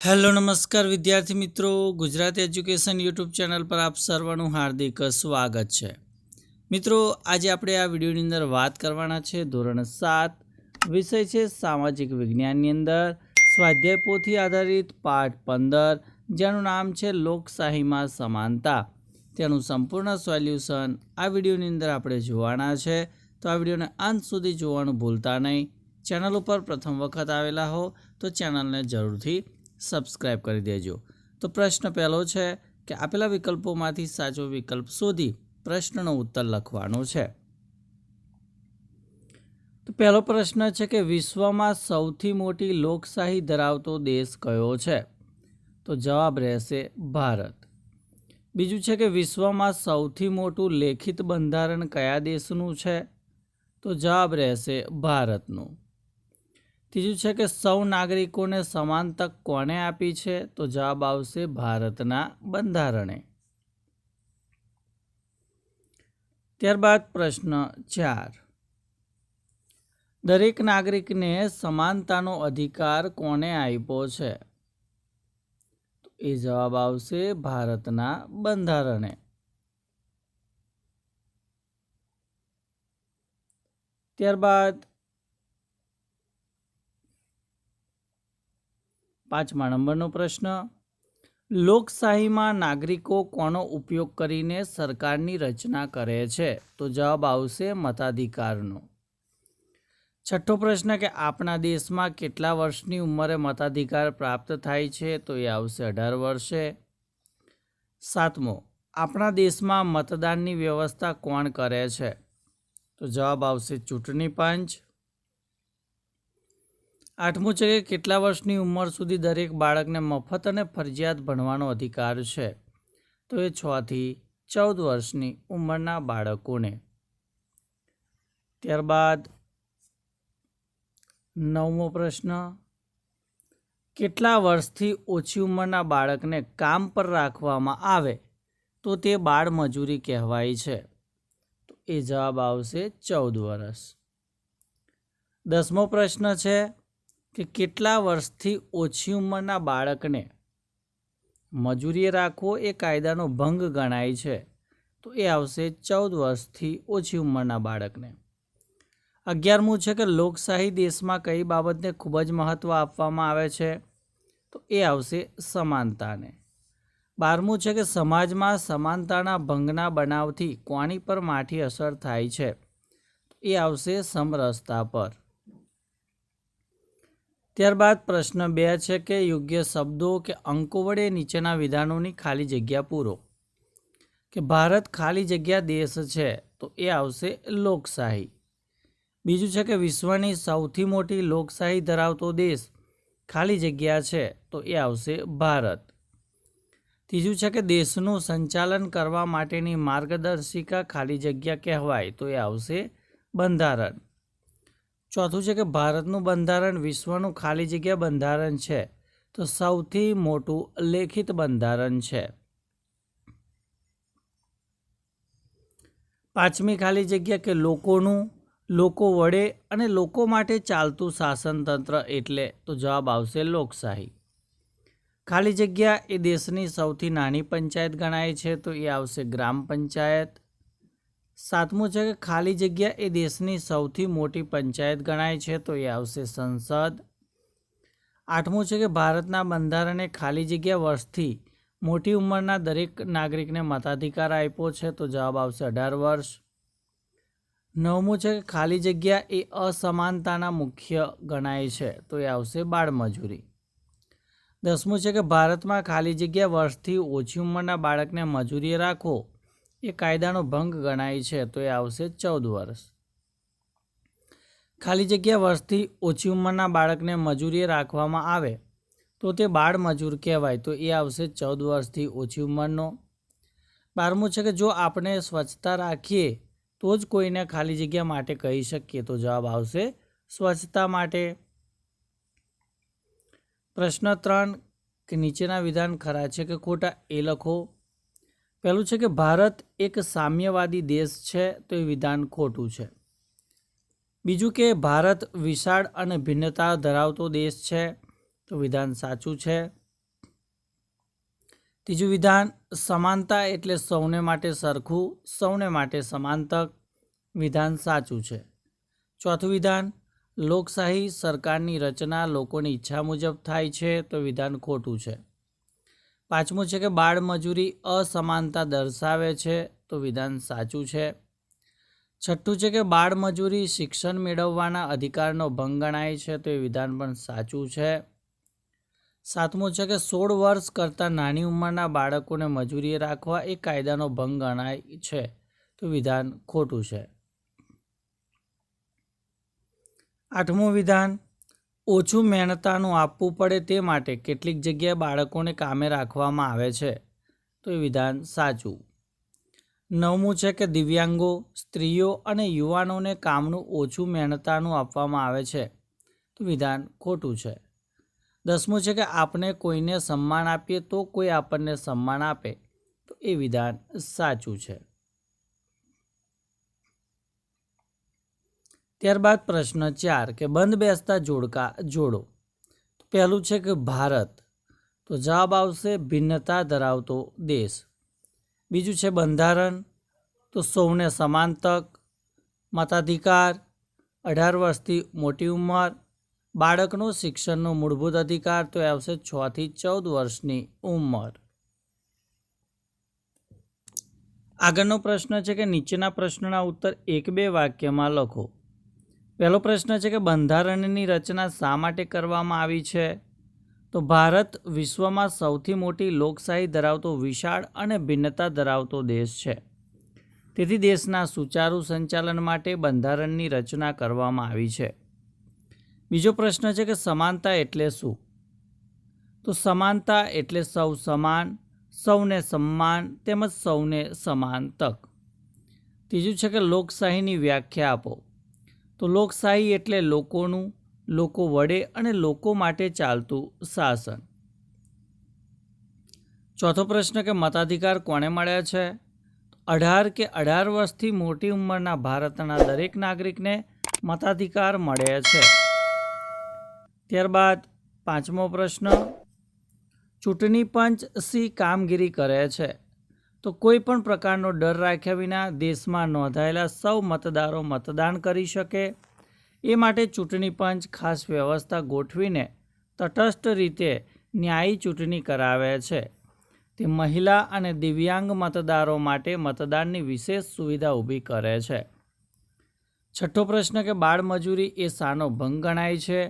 Hello નમસ્કાર વિદ્યાર્થી મિત્રો, ગુજરાતી એજ્યુકેશન યુટ્યુબ ચેનલ પર આપ સર્વનું હાર્દિક સ્વાગત છે। મિત્રો, આજે આપણે આ વિડીયોની અંદર વાત કરવાના છે ધોરણ 7 વિષય છે સામાજિક વિજ્ઞાનની અંદર સ્વાધ્યાય પોથી આધારિત પાઠ 15 જેનું નામ છે લોકશાહીમાં સમાનતા। તેનું સંપૂર્ણ સોલ્યુશન આ વિડીયોની અંદર આપણે જોવાના છે, તો આ વિડીયોને અંત સુધી જોવાનું ભૂલતા નહીં। ચેનલ ઉપર પ્રથમ વખત આવેલા હો તો ચેનલને જરૂરથી સબસ્ક્રાઇબ કરી દેજો। તો પ્રશ્ન પહેલો છે કે આપેલા વિકલ્પોમાંથી સાચો વિકલ્પ શોધી પ્રશ્નનો ઉત્તર લખવાનો છે। તો પહેલો પ્રશ્ન છે કે વિશ્વમાં સૌથી મોટી લોકશાહી ધરાવતો દેશ કયો છે? તો જવાબ રહેશે ભારત। બીજું છે કે વિશ્વમાં સૌથી મોટું લેખિત બંધારણ કયા દેશનું છે? તો જવાબ રહેશે ભારતનું। ત્રીજું છે કે સૌ નાગરિકોને સમાન તક કોણે આપી છે? તો જવાબ આવશે ભારતના બંધારણે। ત્યારબાદ પ્રશ્ન 4, દરેક નાગરિકને સમાનતાનો અધિકાર કોણે આપ્યો છે? તો એ જવાબ આવશે ભારતના બંધારણે। ત્યારબાદ 5મા નંબરનો પ્રશ્ન, લોકશાહીમાં નાગરિકો કોનો ઉપયોગ કરીને સરકારની રચના કરે છે? તો જવાબ આવશે મતાધિકારનો। 6થો પ્રશ્ન કે આપણા દેશમાં કેટલા વર્ષની ઉંમરે મતાધિકાર પ્રાપ્ત થાય છે? તો એ આવશે 18 વર્ષે। 7મો, આપણા દેશમાં મતદાનની વ્યવસ્થા કોણ કરે છે? તો જવાબ આવશે ચૂંટણી પંચ। 8મું છે કે કેટલા વર્ષની ઉંમર સુધી દરેક બાળકને મફત અને ફરજિયાત ભણવાનો અધિકાર છે? તો એ 6 થી 14 વર્ષની ઉંમરના બાળકોને। ત્યારબાદ 9મો પ્રશ્ન, કેટલા વર્ષથી ઓછી ઉંમરના બાળકને કામ પર રાખવામાં આવે તો તે બાળ મજૂરી કહેવાય છે? તો એ જવાબ આવશે 14 વર્ષ। 10મો પ્રશ્ન છે કે કેટલા વર્ષથી ઓછી ઉંમરના બાળકને મજૂરીએ રાખવો એ કાયદાનો ભંગ ગણાય છે? તો એ આવશે 14 વર્ષથી ઓછી ઉંમરના બાળકને। 11મું છે કે લોકશાહી દેશમાં કઈ બાબતને ખૂબ જ મહત્વ આપવામાં આવે છે? તો એ આવશે સમાનતાને। 12મું છે કે સમાજમાં સમાનતાના ભંગના બનાવથી કોની પર માઠી અસર થાય છે? તો એ આવશે સમરસતા પર। ત્યારબાદ પ્રશ્ન 2 છે કે યોગ્ય શબ્દો કે અંકો વડે નીચેના વિધાનોની ખાલી જગ્યા પૂરો। કે ભારત ખાલી જગ્યા દેશ છે? તો એ આવશે લોકશાહી। બીજું છે કે વિશ્વની સૌથી મોટી લોકશાહી ધરાવતો દેશ ખાલી જગ્યા છે? તો એ આવશે ભારત। ત્રીજું છે કે દેશનું સંચાલન કરવા માટેની માર્ગદર્શિકા ખાલી જગ્યા કહેવાય? તો એ આવશે બંધારણ। ચોથું છે કે ભારતનું બંધારણ વિશ્વનું ખાલી જગ્યા બંધારણ છે તો સૌથી મોટું લેખિત બંધારણ છે। 5મી ખાલી જગ્યા કે લોકોનું, લોકો વડે અને લોકો માટે ચાલતું શાસનતંત્ર એટલે? તો જવાબ આવશે લોકશાહી। ખાલી જગ્યા એ દેશની સૌથી નાની પંચાયત ગણાય છે? તો એ આવશે ગ્રામ પંચાયત। 7મું છે કે ખાલી જગ્યા એ દેશની સૌથી મોટી પંચાયત ગણાય છે? તો એ આવશે સંસદ। 8મું છે કે ભારતના બંધારણે ખાલી જગ્યા વર્ષથી મોટી ઉંમરના દરેક નાગરિકને મતાધિકાર આપ્યો છે? તો જવાબ આવશે 18 વર્ષ। 9મું છે કે ખાલી જગ્યા એ અસમાનતાના મુખ્ય ગણાય છે? તો એ આવશે બાળમજૂરી। 10મું છે કે ભારતમાં ખાલી જગ્યા વર્ષથી ઓછી ઉંમરના બાળકને મજૂરીએ રાખવો એ કાયદાનો ભંગ ગણાય છે? તો એ આવશે 14 વર્ષ। ખાલી જગ્યા વર્ષથી ઓછી ઉંમરના બાળકને મજૂરીએ રાખવામાં આવે તો તે બાળ મજૂર કહેવાય? તો એ આવશે 14 વર્ષથી ઓછી ઉંમરનો। 12મું છે કે જો આપણે સ્વચ્છતા રાખીએ તો જ કોઈને ખાલી જગ્યા માટે કહી શકીએ? તો જવાબ આવશે સ્વચ્છતા માટે। પ્રશ્ન 3 કે નીચેના વિધાન ખરા છે કે ખોટા એ લખો। પહેલું છે કે ભારત એક સામ્યવાદી દેશ છે? તો એ વિધાન ખોટું છે। બીજું કે ભારત વિશાળ અને ભિન્નતા ધરાવતો દેશ છે? તો વિધાન સાચું છે। ત્રીજું વિધાન, સમાનતા એટલે સૌને માટે સરખું, સૌને માટે સમાન તક. વિધાન સાચું છે. ચોથું વિધાન, લોકશાહી સરકારની રચના લોકોની ઈચ્છા મુજબ થાય છે, તો વિધાન ખોટું છે. પાંચમું છે કે બાળમજૂરી અસમાનતા દર્શાવે છે, તો વિધાન સાચું છે. છઠ્ઠું છે કે બાળમજૂરી શિક્ષણ મેળવવાના અધિકારનો ભંગ ગણાય છે, તો એ વિધાન પણ સાચું છે. સાતમું છે કે 16 વર્ષ કરતાં નાની ઉંમરના બાળકોને મજૂરીએ રાખવા એ કાયદાનો ભંગ ગણાય છે, તો વિધાન ખોટું છે. આઠમું વિધાન, ઓછું મહેનતાણું આપવું પડે તે માટે કેટલીક જગ્યાએ બાળકોને કામે રાખવામાં આવે છે, તો એ વિધાન સાચું. નવમું છે કે દિવ્યાંગો, સ્ત્રીઓ અને યુવાનોને કામનું ઓછું મહેનતાણું આપવામાં આવે છે, તો વિધાન ખોટું છે. 10મું છે કે આપણે કોઈને સન્માન આપીએ તો કોઈ આપણને સન્માન આપે, તો એ વિધાન સાચું છે. ત્યારબાદ પ્રશ્ન 4 કે બંધ બેસતા જોડકા જોડો. તો પહેલું છે કે ભારત, તો જવાબ આવશે ભિન્નતા ધરાવતો દેશ. બીજું છે બંધારણ, તો સૌને સમાન તક, મતાધિકાર, 18 વર્ષથી મોટી ઉંમર, બાળકનો શિક્ષણનો મૂળભૂત અધિકાર, તો આવશે 6 થી 14 વર્ષની ઉંમર. આગળનો પ્રશ્ન છે કે નીચેના પ્રશ્નના ઉત્તર 1-2 વાક્યમાં લખો. પહેલો પ્રશ્ન છે કે બંધારણની રચના શા માટે કરવામાં આવી છે? તો ભારત વિશ્વમાં સૌથી મોટી લોકશાહી ધરાવતો વિશાળ અને ભિન્નતા ધરાવતો દેશ છે. તેથી દેશના સુચારુ સંચાલન માટે બંધારણની રચના કરવામાં આવી છે. બીજો પ્રશ્ન છે કે સમાનતા એટલે શું? તો સમાનતા એટલે સૌ સમાન, સૌને સન્માન તેમજ સૌને સમાન તક. ત્રીજું છે કે લોકશાહીની વ્યાખ્યા આપો. તો લોકશાહી એટલે લોકોનું, લોકો વડે અને લોકો માટે ચાલતું શાસન. ચોથો પ્રશ્ન કે મતાધિકાર કોને મળ્યા છે? 18 કે 18 વર્ષથી મોટી ઉંમરના ભારતના દરેક નાગરિકને મતાધિકાર મળે છે. ત્યારબાદ 5મો પ્રશ્ન, ચૂંટણી પંચ શી કામગીરી કરે છે? તો કોઈ પણ પ્રકારનો ડર રાખ્યા વિના દેશમાં નોંધાયેલા સૌ મતદારો મતદાન કરી શકે એ માટે ચૂંટણી પંચ ખાસ વ્યવસ્થા ગોઠવીને તટસ્થ રીતે ન્યાયી ચૂંટણી કરાવે છે. તે મહિલા અને દિવ્યાંગ મતદારો માટે મતદાનની વિશેષ સુવિધા ઊભી કરે છે. છઠ્ઠો પ્રશ્ન કે બાળમજૂરી એ શાનો ભંગ ગણાય છે?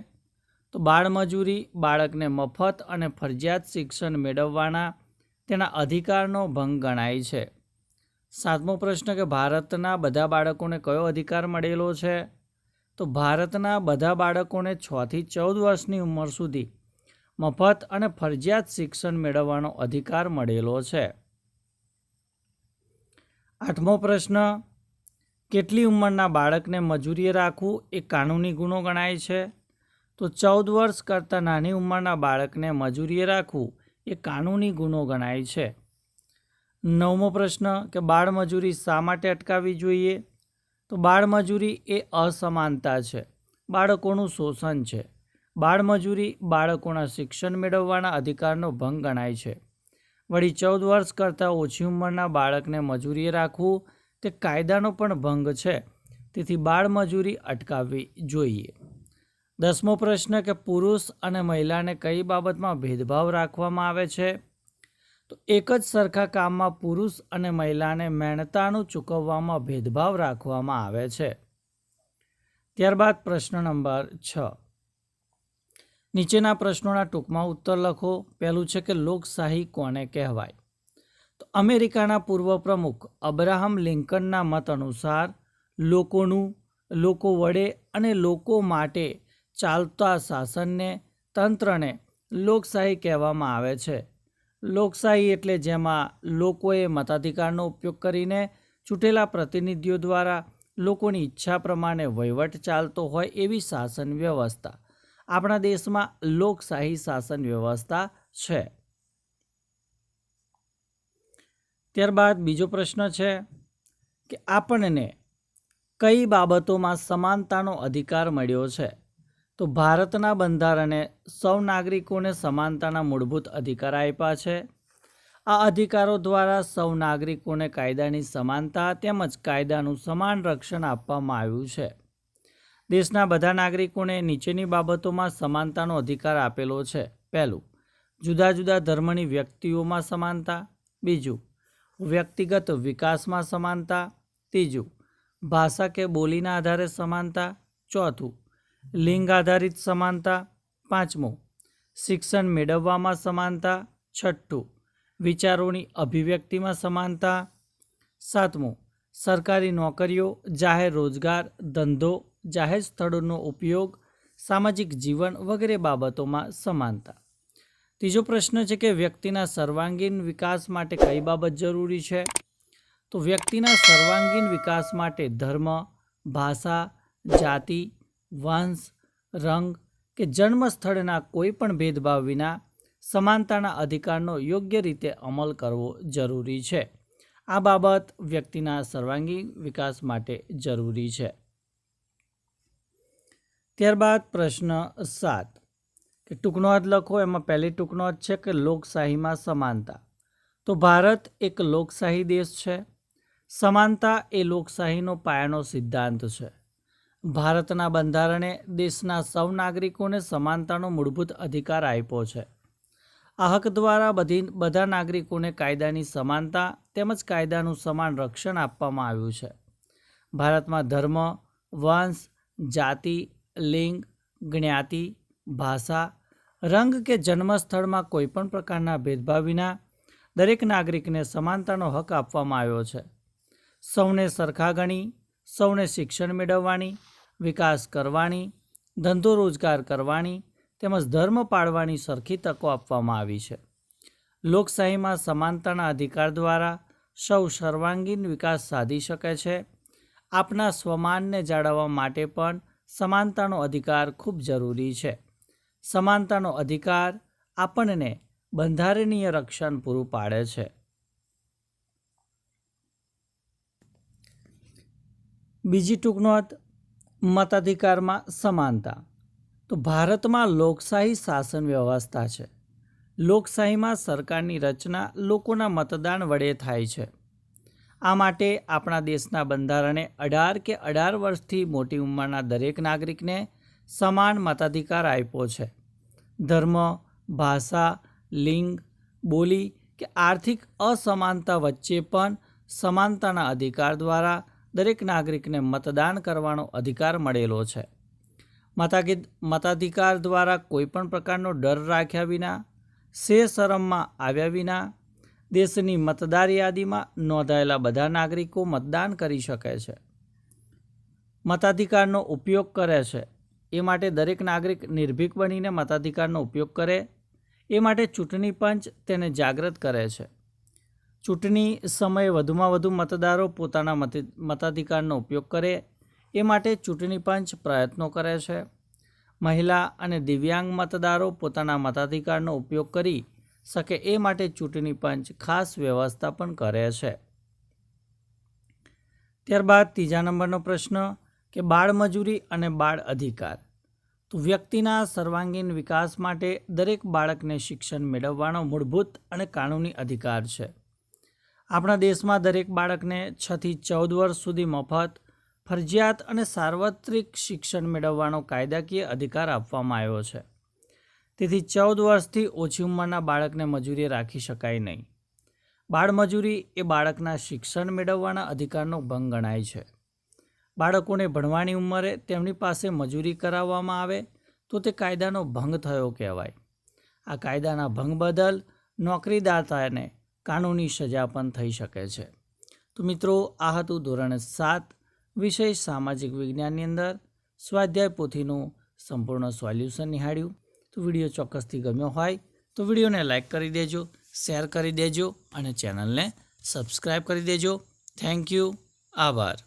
તો બાળમજૂરી બાળકને મફત અને ફરજિયાત શિક્ષણ મેળવવાના તેના અધિકારનો ભંગ ગણાય છે. 7મો પ્રશ્ન કે ભારતના બધા બાળકોને કયો અધિકાર મળેલો છે? તો ભારતના બધા બાળકોને 6 થી 14 વર્ષની ઉંમર સુધી મફત અને ફરજિયાત શિક્ષણ મેળવવાનો અધિકાર મળેલો છે. 8મો પ્રશ્ન, કેટલી ઉંમરના બાળકને મજૂરીએ રાખવું એ કાનૂની ગુનો ગણાય છે? તો 14 વર્ષ કરતાં નાની ઉંમરના બાળકને મજૂરીએ રાખવું એ કાનૂની ગુનો ગણાય છે. 9મો પ્રશ્ન કે બાળમજૂરી શા માટે અટકાવવી જોઈએ? તો બાળમજૂરી એ અસમાનતા છે, બાળકોનું શોષણ છે. બાળમજૂરી બાળકોના શિક્ષણ મેળવવાના અધિકારનો ભંગ ગણાય છે. વળી 14 વર્ષ કરતાં ઓછી ઉંમરના બાળકને મજૂરીએ રાખવું તે કાયદાનો પણ ભંગ છે. તેથી બાળમજૂરી અટકાવવી જોઈએ. 10મો પ્રશ્ન કે પુરુષ અને મહિલાને કઈ બાબતમાં ભેદભાવ રાખવામાં આવે છે? તો એક જ સરખા કામમાં પુરુષ અને મહિલાને મહેનતાણું ચૂકવવામાં ભેદભાવ રાખવામાં આવે છે. ત્યારબાદ પ્રશ્ન નંબર 6, નીચેના પ્રશ્નોના ટૂંકમાં ઉત્તર લખો. પહેલું છે કે લોકશાહી કોને કહેવાય? તો અમેરિકાના પૂર્વ પ્રમુખ અબ્રાહમ લિંકનના મત અનુસાર લોકોનું, લોકો વડે અને લોકો માટે ચાલતા શાસનને, તંત્રને લોકશાહી કહેવામાં આવે છે. લોકશાહી એટલે જેમાં લોકોએ મતાધિકારનો ઉપયોગ કરીને ચૂંટેલા પ્રતિનિધિઓ દ્વારા લોકોની ઈચ્છા પ્રમાણે વહીવટ ચાલતો હોય એવી શાસન વ્યવસ્થા. આપણા દેશમાં લોકશાહી શાસન વ્યવસ્થા છે. ત્યારબાદ બીજો પ્રશ્ન છે કે આપણને કઈ બાબતોમાં સમાનતાનો અધિકાર મળ્યો છે? તો ભારતના બંધારણે સૌ નાગરિકોને સમાનતાના મૂળભૂત અધિકાર આપ્યા છે. આ અધિકારો દ્વારા સૌ નાગરિકોને કાયદાની સમાનતા તેમજ કાયદાનું સમાન રક્ષણ આપવામાં આવ્યું છે. દેશના બધા નાગરિકોને નીચેની બાબતોમાં સમાનતાનો અધિકાર આપેલો છે. પહેલું, જુદા જુદા ધર્મની વ્યક્તિઓમાં સમાનતા. બીજું, વ્યક્તિગત વિકાસમાં સમાનતા. ત્રીજું, ભાષા કે બોલીના આધારે સમાનતા. ચોથું, લિંગ આધારિત સમાનતા. પાંચમું, શિક્ષણ મેળવવામાં સમાનતા. છઠ્ઠું, વિચારોની અભિવ્યક્તિમાં સમાનતા. સાતમું, સરકારી નોકરીઓ, જાહેર રોજગાર, ધંધો, જાહેર સ્થળોનો ઉપયોગ, સામાજિક જીવન વગેરે બાબતોમાં સમાનતા. ત્રીજો પ્રશ્ન છે કે વ્યક્તિના સર્વાંગીણ વિકાસ માટે કઈ બાબત જરૂરી છે? તો વ્યક્તિના સર્વાંગીણ વિકાસ માટે ધર્મ, ભાષા, જાતિ, વંશ, રંગ કે જન્મ સ્થળના કોઈ પણ ભેદભાવ વિના સમાનતાના અધિકારનો યોગ્ય રીતે અમલ કરવો જરૂરી છે. આ બાબત વ્યક્તિના સર્વાંગીણ વિકાસ માટે જરૂરી છે. ત્યારબાદ પ્રશ્ન 7 કે ટૂંકનોંધ લખો. એમાં પહેલી ટૂંકનોંધ છે કે લોકશાહીમાં સમાનતા. તો ભારત એક લોકશાહી દેશ છે. સમાનતા એ લોકશાહીનો પાયાનો સિદ્ધાંત છે. ભારતના બંધારણે દેશના સૌ નાગરિકોને સમાનતાનો મૂળભૂત અધિકાર આપ્યો છે. આ હક દ્વારા બધા નાગરિકોને કાયદાની સમાનતા તેમજ કાયદાનું સમાન રક્ષણ આપવામાં આવ્યું છે. ભારતમાં ધર્મ, વંશ, જાતિ, લિંગ, જ્ઞાતિ, ભાષા, રંગ કે જન્મસ્થળમાં કોઈપણ પ્રકારના ભેદભાવ વિના દરેક નાગરિકને સમાનતાનો હક આપવામાં આવ્યો છે. સૌને સરખા ગણી, સૌને શિક્ષણ મેળવવાની, વિકાસ કરવાની, ધંધો રોજગાર કરવાની તેમજ ધર્મ પાળવાની સરખી તકો આપવામાં આવી છે. લોકશાહીમાં સમાનતાના અધિકાર દ્વારા સૌ સર્વાંગીણ વિકાસ સાધી શકે છે. આપના સ્વમાનને જાળવવા માટે પણ સમાનતાનો અધિકાર ખૂબ જરૂરી છે. સમાનતાનો અધિકાર આપણને બંધારણીય રક્ષણ પૂરું પાડે છે. બીજી ટૂંકનોંધ, મતાધિકારમાં સમાનતા. તો ભારતમાં લોકશાહી શાસન વ્યવસ્થા છે. લોકશાહીમાં સરકારની રચના લોકોના મતદાન વડે થાય છે. આ માટે આપણા દેશના બંધારણે 18 કે 18 વર્ષથી મોટી ઉંમરના દરેક નાગરિકને સમાન મતાધિકાર આપ્યો છે. ધર્મ, ભાષા, લિંગ, બોલી કે આર્થિક અસમાનતા વચ્ચે પણ સમાનતાના અધિકાર દ્વારા દરેક નાગરિકને મતદાન કરવાનો અધિકાર મળેલો છે. મતાધિકાર દ્વારા કોઈપણ પ્રકારનો ડર રાખ્યા વિના, શરમમાં આવ્યા વિના દેશની મતદાર યાદીમાં નોંધાયેલા બધા નાગરિકો મતદાન કરી શકે છે. મતાધિકારનો ઉપયોગ કરે છે એ માટે દરેક નાગરિક નિર્ભીક બનીને મતાધિકારનો ઉપયોગ કરે એ માટે ચૂંટણી પંચ તેને જાગૃત કરે છે. ચૂંટણી સમયે વધુમાં વધુ મતદારો પોતાના મતાધિકારનો ઉપયોગ કરે એ માટે ચૂંટણી પંચ પ્રયત્નો કરે છે. મહિલા અને દિવ્યાંગ મતદારો પોતાના મતાધિકારનો ઉપયોગ કરી શકે એ માટે ચૂંટણી પંચ ખાસ વ્યવસ્થા પણ કરે છે. ત્યારબાદ ત્રીજા નંબરનો પ્રશ્ન કે બાળમજૂરી અને બાળ અધિકાર. તો વ્યક્તિના સર્વાંગીણ વિકાસ માટે દરેક બાળકને શિક્ષણ મેળવવાનો મૂળભૂત અને કાનૂની અધિકાર છે. આપણા દેશમાં દરેક બાળકને 6 થી 14 વર્ષ સુધી મફત, ફરજિયાત અને સાર્વત્રિક શિક્ષણ મેળવવાનો કાયદાકીય અધિકાર આપવામાં આવ્યો છે. તેથી 14 વર્ષથી ઓછી ઉંમરના બાળકને મજૂરી રાખી શકાય નહીં. બાળમજૂરી એ બાળકના શિક્ષણ મેળવવાના અધિકારનો ભંગ ગણાય છે. બાળકોને ભણવાની ઉંમરે તેમની પાસે મજૂરી કરાવવામાં આવે તો તે કાયદાનો ભંગ થયો કહેવાય. આ કાયદાના ભંગ બદલ નોકરીદાતાને કાનૂની સજા પણ થઈ શકે છે. તો મિત્રો, આ હતું ધોરણ 7 વિષય સામાજિક વિજ્ઞાનની અંદર સ્વાધ્યાય પોથીનું સંપૂર્ણ સોલ્યુશન નિહાળ્યું. તો વિડીયો ચોક્કસથી ગમ્યો હોય તો વિડીયોને લાઇક કરી દેજો, શેર કરી દેજો અને ચેનલને સબસ્ક્રાઈબ કરી દેજો. Thank you. આભાર.